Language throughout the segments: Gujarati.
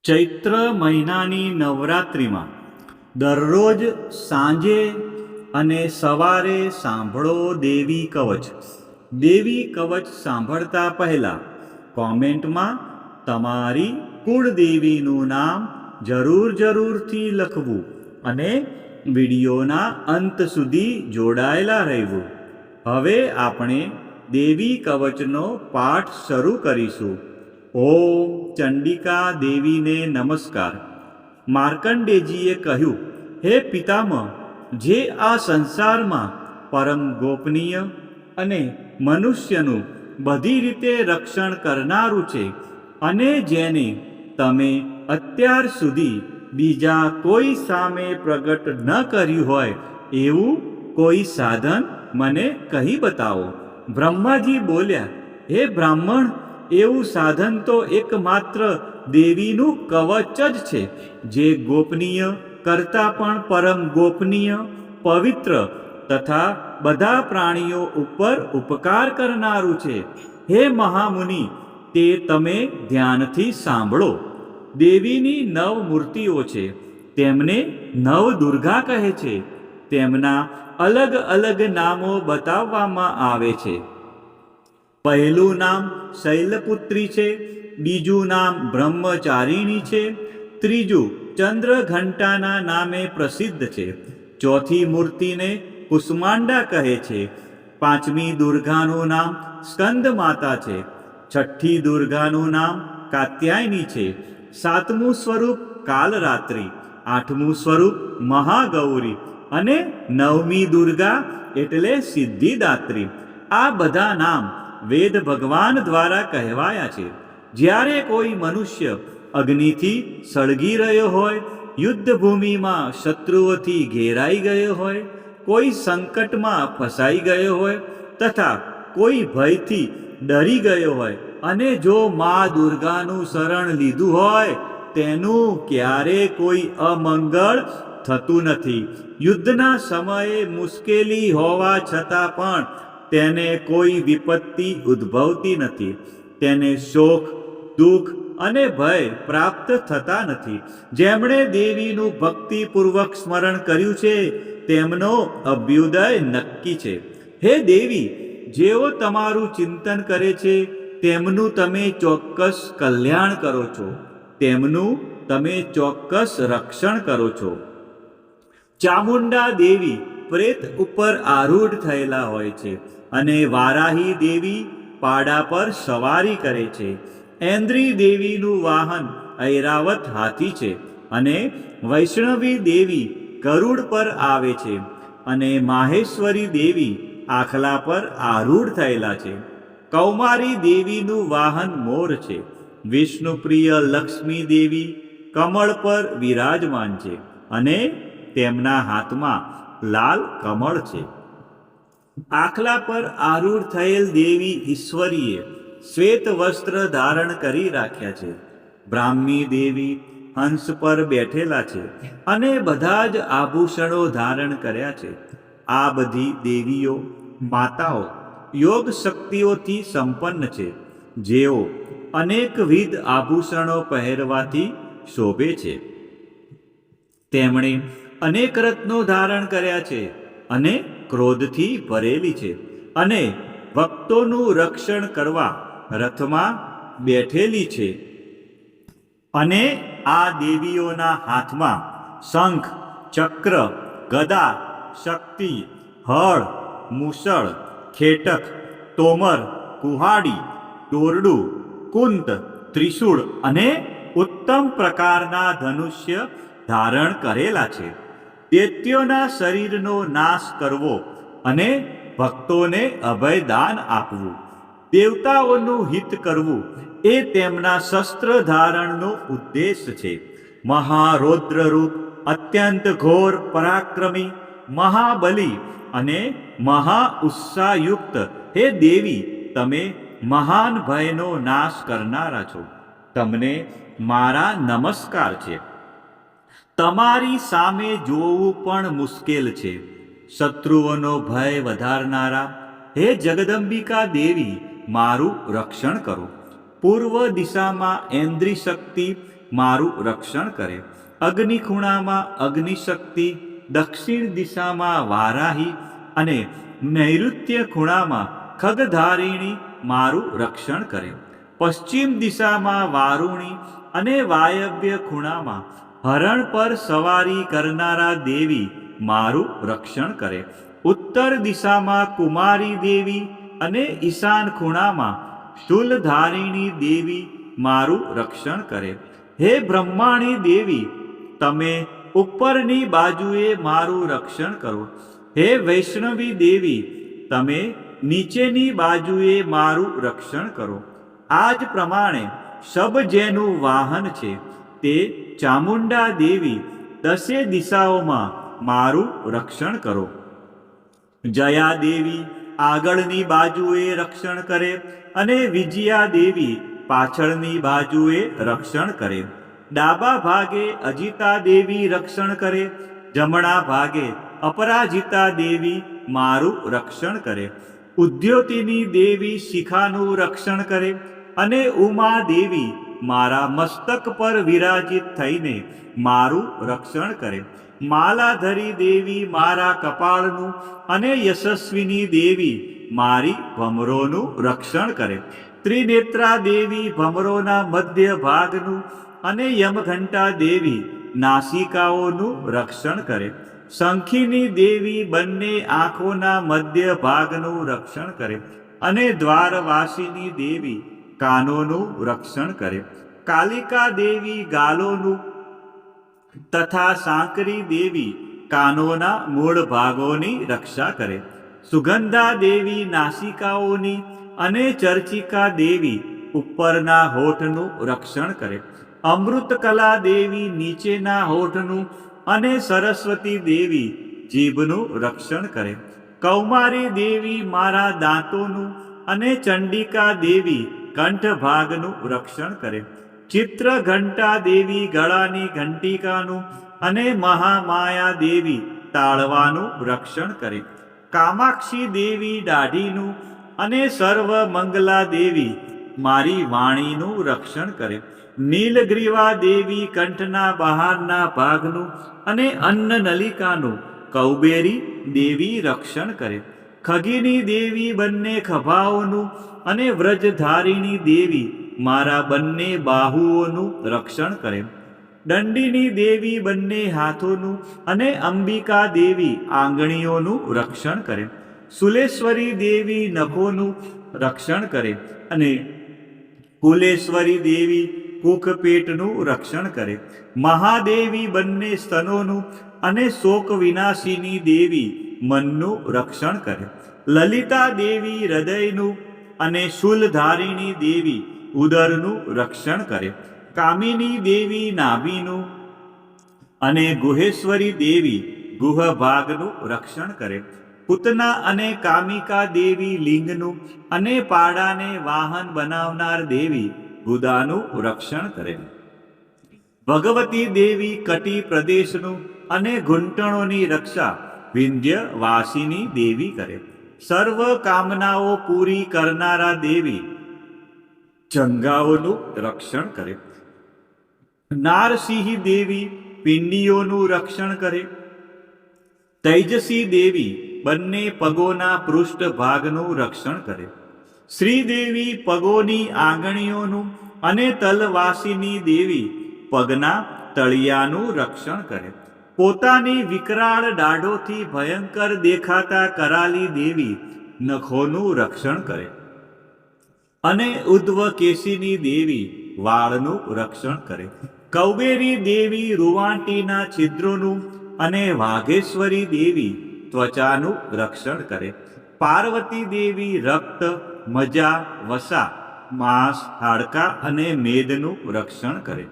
ચૈત્ર મહિનાની નવરાત્રિમાં દરરોજ સાંજે અને સવારે સાંભળો દેવી કવચ. દેવી કવચ સાંભળતા પહેલાં કોમેન્ટમાં તમારી કુળદેવીનું નામ જરૂરથી લખવું અને વિડીયોના અંત સુધી જોડાયેલા રહેવું. હવે આપણે દેવી કવચનો પાઠ શરૂ કરીશું. ઓમ ચંડિકા દેવીને નમસ્કાર. માર્કંડેયજીએ કહ્યું, હે પિતામહ, જે આ સંસારમાં પરમ ગોપનીય અને મનુષ્યનું બધી રીતે રક્ષણ કરનારું છે અને જેને તમે અત્યાર સુધી બીજા કોઈ સામે પ્રગટ ન કર્યું હોય એવું કોઈ સાધન મને કહી બતાવો. બ્રહ્માજી બોલ્યા, હે બ્રાહ્મણ, એવું સાધન તો એકમાત્ર દેવીનું કવચ જ છે, જે ગોપનીય કરતાં પણ પરમ ગોપનીય, પવિત્ર તથા બધા પ્રાણીઓ ઉપર ઉપકાર કરનારું છે. હે મહામુનિ, તે તમે ધ્યાનથી સાંભળો. દેવીની 9 મૂર્તિઓ છે. તેમને નવદુર્ગા કહે છે. તેમના અલગ અલગ નામો બતાવવામાં આવે છે. પહેલું નામ શૈલપુત્રી છે, બીજું નામ બ્રહ્મચારિણી છે, ત્રીજું ચંદ્રઘંટાના નામે પ્રસિદ્ધ છે, ચોથી મૂર્તિને કુષ્માંડા કહે છે, પાંચમી દુર્ગાનું નામ સ્કંદ માતા છે, છઠ્ઠી દુર્ગાનું નામ કાત્યાયની છે, સાતમું સ્વરૂપ કાલરાત્રિ, આઠમું સ્વરૂપ મહાગૌરી અને નવમી દુર્ગા એટલે સિદ્ધિદાત્રી. આ બધા નામ વેદ ભગવાન દ્વારા કહેવાયા છે. જ્યારે કોઈ મનુષ્ય અગ્નિથી સળગી રહ્યો હોય, યુદ્ધભૂમિમાં શત્રુઓથી ઘેરાઈ ગયો હોય, કોઈ સંકટમાં ફસાઈ ગયો હોય તથા કોઈ ભયથી ડરી ગયો હોય અને જો મા દુર્ગાનું શરણ લીધું હોય તેનું ક્યારે કોઈ અમંગળ થતું નથી. યુદ્ધના સમયે મુશ્કેલી હોવા છતાં પણ તેને કોઈ વિપત્તિ ઉદ્ભવતી નથી. તેને શોક, દુઃખ અને ભય પ્રાપ્ત થતા નથી. જેમણે દેવીનું ભક્તિપૂર્વક સ્મરણ કર્યું છે તેમનો અભ્યુદય નક્કી છે. હે દેવી, જેઓ તમારું ચિંતન કરે છે તેમનું તમે ચોક્કસ કલ્યાણ કરો છો, તેમનું તમે ચોક્કસ રક્ષણ કરો છો. ચામુંડા દેવી પ્રેત ઉપર આરૂઢ થયેલા હોય છે અને વારાહી દેવી પાડા પર સવારી કરે છે. ઐન્દ્રી દેવીનું વાહન ઐરાવત હાથી છે અને વૈષ્ણવી દેવી ગરુડ પર આવે છે અને માહેશ્વરી દેવી આખલા પર આરૂઢ થયેલા છે. કૌમારી દેવીનું વાહન મોર છે. વિષ્ણુપ્રિય લક્ષ્મી દેવી કમળ પર વિરાજમાન છે અને તેમના હાથમાં લાલ કમળ છે. આખલા પર આરૂઢ થયેલ દેવી ઈશ્વરીએ શ્વેત વસ્ત્ર ધારણ કરી રાખ્યા છે. બ્રાહ્મી દેવી હંસ પર બેઠેલા છે અને બધા જ આભૂષણો ધારણ કર્યા છે. આ બધી દેવીઓ માતાઓ યોગ શક્તિઓથી સંપન્ન છે, જેઓ અનેકવિધ આભૂષણો પહેરવાથી શોભે છે. તેમણે અનેક રત્નો ધારણ કર્યા છે અને ક્રોધથી ભરેલી છે અને ભક્તોનું રક્ષણ કરવા રથમાં બેઠેલી છે. અને આ દેવીઓના હાથમાં શંખ, ચક્ર, ગદા, શક્તિ, હળ, મૂસળ, ખેટક, તોમર, કુહાડી, દોરડું, કુંત, ત્રિશૂળ અને ઉત્તમ પ્રકારના ધનુષ્ય ધારણ કરેલા છે. દૈત્યોના શરીરનો નાશ કરવો અને ભક્તોને અભયદાન આપવું, દેવતાઓનું હિત કરવું એ તેમના શસ્ત્ર ધારણનો ઉદ્દેશ છે. મહારૌદ્ર રૂપ, અત્યંત ઘોર પરાક્રમી, મહાબલી અને મહા ઉત્સાહયુક્ત હે દેવી, તમે મહાન ભયનો નાશ કરનારા છો. તમને મારા નમસ્કાર છે. તમારી સામે જોવું પણ મુશ્કેલ છે. શત્રુઓનો ભય વધારનારા હે જગદંબિકા દેવી, મારું રક્ષણ કરો. પૂર્વ દિશામાં ઐન્દ્રી શક્તિ મારું રક્ષણ કરે. અગ્નિ ખૂણામાં અગ્નિશક્તિ, દક્ષિણ દિશામાં વારાહી અને નૈઋત્ય ખૂણામાં ખગધારિણી મારું રક્ષણ કરે. પશ્ચિમ દિશામાં વારુણી અને વાયવ્ય ખૂણામાં હરણ પર સવારી કરનારા દેવી મારું રક્ષણ કરે. ઉત્તર દિશામાં કુમારી દેવી અને ઈશાન ખૂણામાં શૂલધારિણી દેવી મારું રક્ષણ કરે. હે બ્રહ્માણી દેવી, તમે ઉપરની બાજુએ મારું રક્ષણ કરો. હે વૈષ્ણવી દેવી, તમે નીચેની બાજુએ મારું રક્ષણ કરો. આ જ પ્રમાણે શબ જેનું વાહન છે તે ચામુંડા દેવી દસે દિશાઓમાં મારું રક્ષણ કરો. જયા દેવી આગળની બાજુએ રક્ષણ કરે અને વિજયા દેવી પાછળની બાજુએ રક્ષણ કરે. ડાબા ભાગે અજિતા દેવી રક્ષણ કરે, જમણા ભાગે અપરાજિતા દેવી મારું રક્ષણ કરે. ઉદ્યોતિની દેવી શિખાનું રક્ષણ કરે અને ઉમા દેવી મારા મસ્તક પર વિરાજિત થઈને મારું રક્ષણ કરે. માલાધરી દેવી મારા કપાળનું અને યશસ્વિની દેવી મારી ભમરોનું રક્ષણ કરે. ત્રિનેત્રા દેવી ભમરોના મધ્ય ભાગનું અને યમઘંટા દેવી નાસિકાઓનું રક્ષણ કરે. શંખીની દેવી બંને આંખોના મધ્ય ભાગનું રક્ષણ કરે અને દ્વારવાસીની દેવી કાનોનું રક્ષણ કરે. કાલિકા દેવી ગાલોનું તથા સાંકરી દેવી કાનોના મૂળ ભાગોની રક્ષા કરે. સુગંધા દેવી નાસિકાઓની અને ચર્ચિકા દેવી ઉપરના હોઠનું રક્ષણ કરે. અમૃતકલા દેવી નીચેના હોઠનું અને સરસ્વતી દેવી જીભનું રક્ષણ કરે. કૌમારી દેવી મારા દાંતોનું અને ચંડિકા દેવી કંઠ ભાગનું રક્ષણ કરે. ચિત્રઘંટા દેવી ગળાની ઘંટિકાનું અને મહામાયા દેવી તાળવાનું રક્ષણ કરે. કામાક્ષી દેવી દાઢીનું અને સર્વ મંગલા દેવી મારી વાણીનું રક્ષણ કરે. નીલગ્રીવા દેવી કંઠના બહારના ભાગનું અને અન્ન નલિકાનું કૌબેરી દેવી રક્ષણ કરે. ખગીની દેવી બંને ખભાઓનું અને વ્રજધારિણી દેવી મારા બંને બાહુઓનું રક્ષણ કરે. દંડીની દેવી બંને હાથોનું અને અંબિકા દેવી આંગળીઓનું રક્ષણ કરે. સુલેશ્વરી દેવી નખોનું રક્ષણ કરે અને કુલેશ્વરી દેવી કુખપેટનું રક્ષણ કરે. મહાદેવી બંને સ્તનોનું અને શોક વિનાશીની દેવી મનનું રક્ષણ કરે. લલિતા દેવી હૃદયનું અને શૂલધારિણી દેવી ઉદરનું રક્ષણ કરે. કામિની દેવી નાભીનું અને ગુહેશ્વરી દેવી ગુહ ભાગનું રક્ષણ કરે. પૂતના અને કામિકા દેવી લિંગનું અને પાડાને વાહન બનાવનાર દેવી ગુદાનું રક્ષણ કરે. ભગવતી દેવી કટી પ્રદેશનું અને ઘૂંટણોની રક્ષા વિંધ્યવાસીની દેવી કરે. સર્વ કામનાઓ પૂરી કરનારા દેવી જંગાઓનું રક્ષણ કરે. નારસિંહ દેવી પિંડીઓનું રક્ષણ કરે. તૈજસી દેવી બંને પગોના પૃષ્ઠ ભાગનું રક્ષણ કરે. શ્રીદેવી પગોની આંગળીઓનું અને તલવાસીની દેવી પગના તળિયાનું રક્ષણ કરે. પોતાની વિકરાળ દાઢોથી ભયંકર દેખાતા કરાલી દેવી નખોનું રક્ષણ કરે અને ઉદ્ધવ કેશીની દેવી વાળનું રક્ષણ કરે. કૌબેરી દેવી રૂવાંટીના છિદ્રોનું અને વાઘેશ્વરી દેવી ત્વચાનું રક્ષણ કરે. પાર્વતી દેવી રક્ત, મજા, વસા, માંસ, હાડકા અને મેદનું રક્ષણ કરે.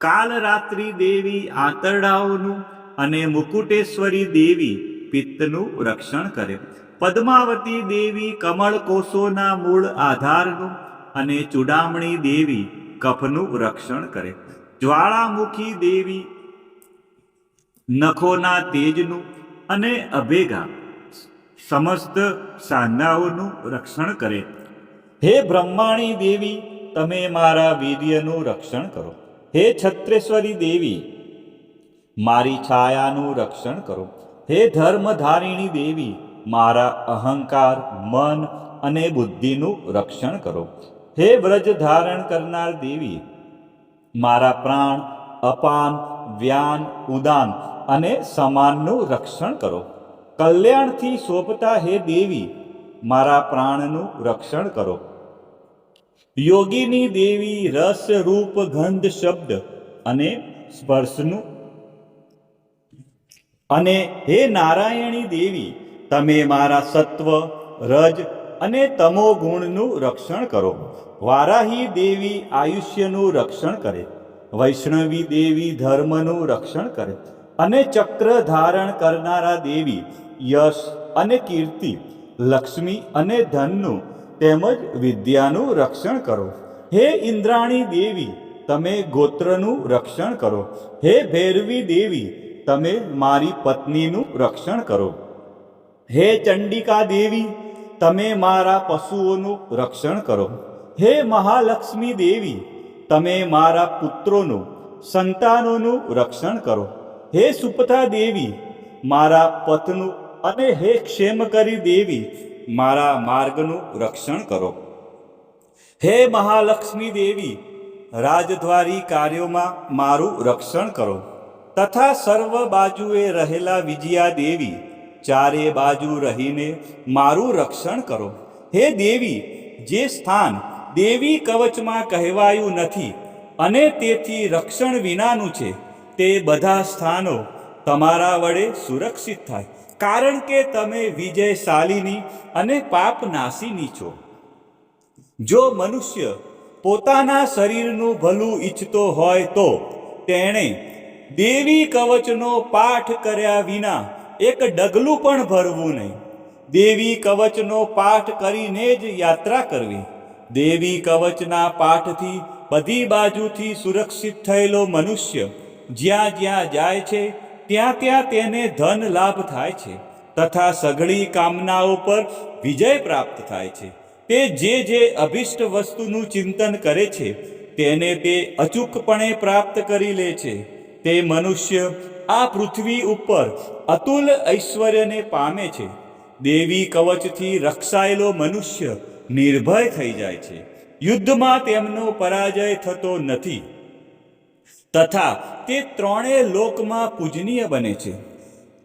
કાલરાત્રિ દેવી આંતરડાઓનું અને મુકુટેશ્વરી દેવી પિત્તનું રક્ષણ કરે. પદ્માવતી દેવી કમળકોષોના મૂળ આધારનું અને ચૂડામણી દેવી કફનું રક્ષણ કરે. જ્વાળામુખી દેવી નખોના તેજનું અને અભેગા સમસ્ત સાંધાઓનું રક્ષણ કરે. હે બ્રહ્માણી દેવી, તમે મારા વીર્યનું રક્ષણ કરો. હે છત્રેશ્વરી દેવી, મારી છાયાનું રક્ષણ કરો. હે ધર્મધારિણી દેવી, મારા અહંકાર, મન અને બુદ્ધિનું રક્ષણ કરો. હે વ્રજ ધારણ કરનાર દેવી, મારા પ્રાણ, અપાન, વ્યાન, ઉદાન અને સમાનનું રક્ષણ કરો. કલ્યાણથી શોભતા હે દેવી, મારા પ્રાણનું રક્ષણ કરો. યોગીની દેવી, રસ, રૂપ, ગંધ, શબ્દ અને સ્પર્શનું. અને હે નારાયણી દેવી, તમે મારા સત્વ, રજ અને તમો ગુણનું રક્ષણ કરો. વારાહી દેવી આયુષ્યનું રક્ષણ કરે. વૈષ્ણવી દેવી ધર્મનું રક્ષણ કરે. અને ચક્ર ધારણ કરનારા દેવી યશ અને કીર્તિ, લક્ષ્મી અને ધનનું તેમજ વિદ્યાનું રક્ષણ કરો. હે ઇન્દ્રાણી દેવી, તમે ગોત્રનું રક્ષણ કરો. હે ભૈરવી દેવી, તમે મારી પત્નીનું રક્ષણ કરો. હે ચંડિકા દેવી, તમે મારા પશુઓનું રક્ષણ કરો. હે મહાલક્ષ્મી દેવી, તમે મારા પુત્રોનું, સંતાનોનું રક્ષણ કરો. હે સુપથા દેવી, મારા પથનું. અને હે ક્ષેમકરી દેવી, મારા માર્ગનું રક્ષણ કરો. હે મહાલક્ષ્મી દેવી, રાજદ્વારી કાર્યોમાં મારું રક્ષણ કરો. તથા સર્વ બાજુએ રહેલા વિજયા દેવી, ચારે બાજુ રહીને મારું રક્ષણ કરો. હે દેવી, જે સ્થાન દેવી કવચમાં કહેવાયું નથી અને તેથી રક્ષણ વિનાનું છે, તે બધા સ્થાનો તમારા વડે સુરક્ષિત થાય, કારણ કે તમે વિજયશાલિની અને પાપનાશીની છો. જો મનુષ્ય પોતાના શરીરનું ભલું ઈચ્છતો હોય તો તેણે દેવી કવચનો પાઠ કર્યા વિના એક ડગલું પણ ભરવું નહીં. દેવી કવચનો પાઠ કરીને જ યાત્રા કરવી. દેવી કવચના પાઠથી બધી બાજુથી સુરક્ષિત થયેલો મનુષ્ય જ્યાં જ્યાં જાય છે ત્યાં ત્યાં તેને ધન લાભ થાય છે તથા સઘળી કામનાઓ પર વિજય પ્રાપ્ત થાય છે. તે જે અભિષ્ટ વસ્તુનું ચિંતન કરે છે તેને તે અચૂકપણે પ્રાપ્ત કરી લે છે. તે મનુષ્ય આ પૃથ્વી ઉપર અતુલ ઐશ્વર્યને પામે છે. દેવી કવચથી રક્ષાયેલો મનુષ્ય નિર્ભય થઈ જાય છે. યુદ્ધમાં તેમનો પરાજય થતો નથી તથા તે ત્રણેય લોકમાં પૂજનીય બને છે.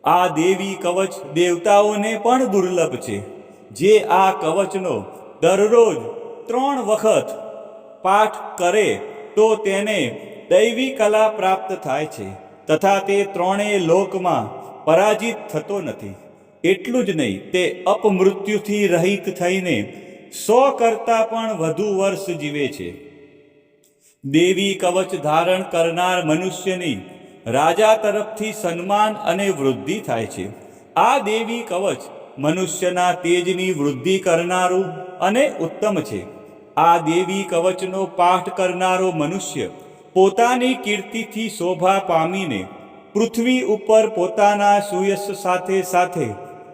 આ દેવી કવચ દેવતાઓને પણ દુર્લભ છે. જે આ કવચનો દરરોજ 3 વખત પાઠ કરે તો તેને દૈવી કલા પ્રાપ્ત થાય છે તથા તે ત્રણેય લોકમાં પરાજિત થતો નથી. એટલું જ નહીં, તે અપમૃત્યુથી રહિત થઈને 100 કરતાં પણ વધુ વર્ષ જીવે છે. દેવી કવચ ધારણ કરનાર મનુષ્યની રાજા તરફથી સન્માન અને વૃદ્ધિ થાય છે. આ દેવી કવચ મનુષ્યના તેજની વૃદ્ધિ કરનારું અને ઉત્તમ છે. આ દેવી કવચનો પાઠ કરનારો મનુષ્ય પોતાની કીર્તિથી શોભા પામીને પૃથ્વી ઉપર પોતાના સુયશ સાથે સાથે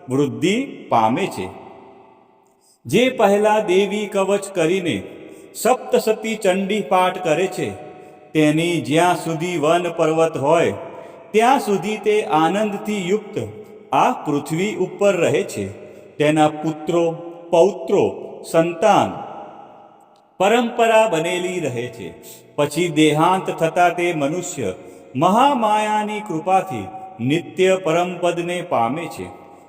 વૃદ્ધિ પામે છે. જે પહેલા દેવી કવચ કરીને સપ્તસતી ચંડી પાઠ કરે છે તેની જ્યાં સુધી વન પર્વત હોય ત્યાં સુધી તે આનંદથી યુક્ત આ પૃથ્વી ઉપર રહે છે. તેના પુત્રો, પૌત્રો, સંતાન પરંપરા બનેલી રહે છે. પછી દેહાંત થતાં તે મનુષ્ય મહામાયાની કૃપાથી નિત્ય પરમપદને પામે છે.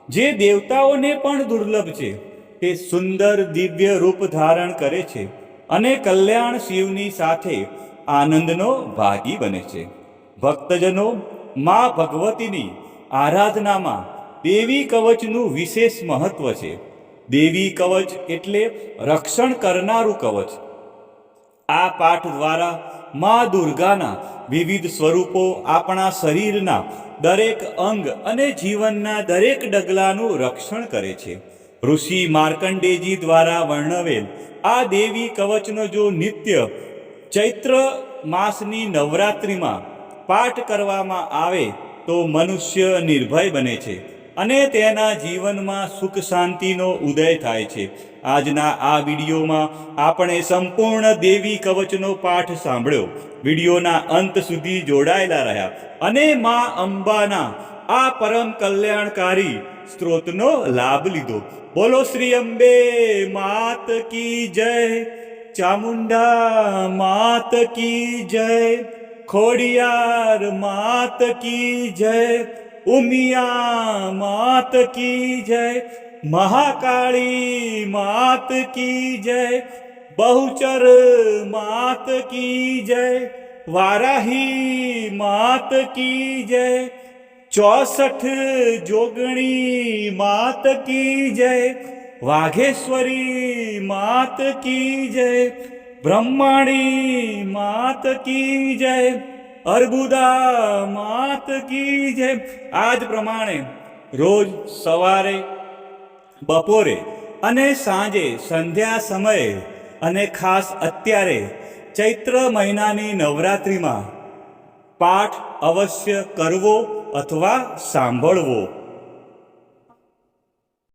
જે દેવતાઓને પણ દુર્લભ છે. તે સુંદર દિવ્ય રૂપ ધારણ કરે છે અને કલ્યાણ શિવની સાથે આનંદનો ભાગી બને છે. ભક્તજનો, મા ભગવતીની આરાધનામાં દેવી કવચનું વિશેષ મહત્વ છે. દેવી કવચ એટલે રક્ષણ કરનારું કવચ. આ પાઠ દ્વારા મા દુર્ગાના વિવિધ સ્વરૂપો આપણા શરીરના દરેક અંગ અને જીવનના દરેક ડગલાનું રક્ષણ કરે છે. ઋષિ માર્કંડેજી દ્વારા વર્ણવેલ આ દેવી કવચનો જો નિત્ય ચૈત્ર માસની નવરાત્રિમાં પાઠ કરવામાં આવે તો મનુષ્ય નિર્ભય બને છે અને તેના જીવનમાં સુખ શાંતિનો ઉદય થાય છે. આજના આ વિડીયોમાં આપણે સંપૂર્ણ દેવી કવચનો પાઠ સાંભળ્યો. વિડીયોના અંત સુધી જોડાયેલા રહ્યા અને મા અંબાના આ પરમ કલ્યાણકારી સ્ત્રોતનો લાભ લીધો. બોલો શ્રી અંબે માત કી જય, ચામુંડા માત કી જય, ખોડિયાર માત કી જય, ઉમિયા માત કી જય, મહાકાળી માત કી જય, બહુચર માત કી જય, વારાહી માત કી જય, 64 જોગણી માત કી જય, વાઘેશ્વરી માત કી જય, બ્રહ્માણી માત કી જય, અર્બુદા માત કી જય. આ જ પ્રમાણે રોજ સવારે, બપોરે અને સાંજે સંધ્યા સમયે અને ખાસ અત્યારે ચૈત્ર મહિનાની નવરાત્રિમાં પાઠ અવશ્ય કરવો અથવા સાંભળવો.